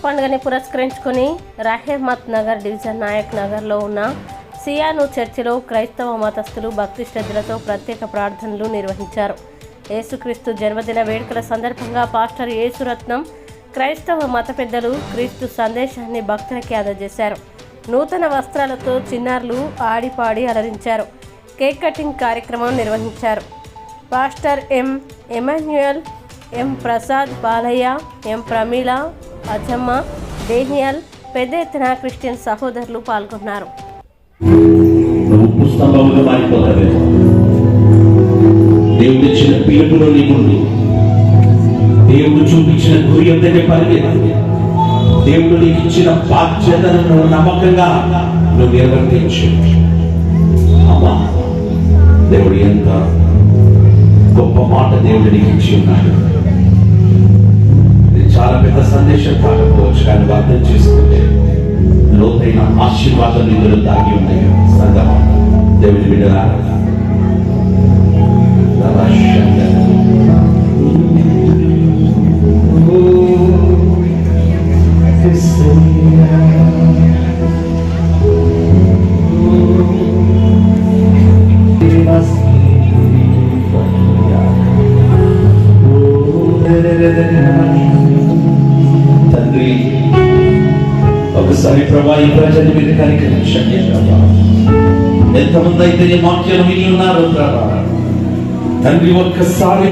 పండుగని పురస్కరించుకొని రహమత్ నగర్ డివిజన్ నాయక్ నగర్లో ఉన్న సియాను చర్చిలో క్రైస్తవ మతస్థులు భక్తి శ్రద్ధలతో ప్రత్యేక ప్రార్థనలు నిర్వహించారు. యేసుక్రీస్తు జన్మదిన వేడుకల సందర్భంగా పాస్టర్ యేసురత్నం క్రైస్తవ మత పెద్దలు క్రీస్తు సందేశాన్ని భక్తులకి అందజేశారు. నూతన వస్త్రాలతో చిన్నారులు ఆడిపాడి అలరించారు. కేక్ కటింగ్ కార్యక్రమం నిర్వహించారు. పాస్టర్ ఎమాన్యుయల్, ఎం ప్రసాద్, బాలయ్య, ఎం ప్రమీల, అజమ్మ, డేనియల్, పెద్ద ఎత్తున క్రిస్టియన్ సహోదరులు పాల్గొన్నారు. దేవుడిచ్చిన పిలుపులో నీకుండు. దేవుడు చూపించిన గురి అంతనే పరిగెత్తు. దేవుడు నీకు ఇచ్చిన బాధ్యతలను నమ్మకంగా నువ్వు నిర్వర్తించు. అమ్మా, దేవుడు ఎంత గొప్ప మాట దేవుడు నీకు ఇచ్చి ఉన్నాడు. ఇది చాలా పెద్ద సందేశం కాకపోవచ్చు, కానీ అర్థం చేసుకుంటే లోతైన ఆశీర్వాదం నిధులు దాగి ఉన్నాయి. సంగమా, దేవుడి బిడ్డలారా, తండ్రి, ఒకసారి ప్రభా ఈ ప్రజల మీద కనికరించండి ప్రభా. ఎంతమంది అయితే ఈ వాక్యం విని ఉన్నారో ప్రభా తండ్రి, ఒక్కసారి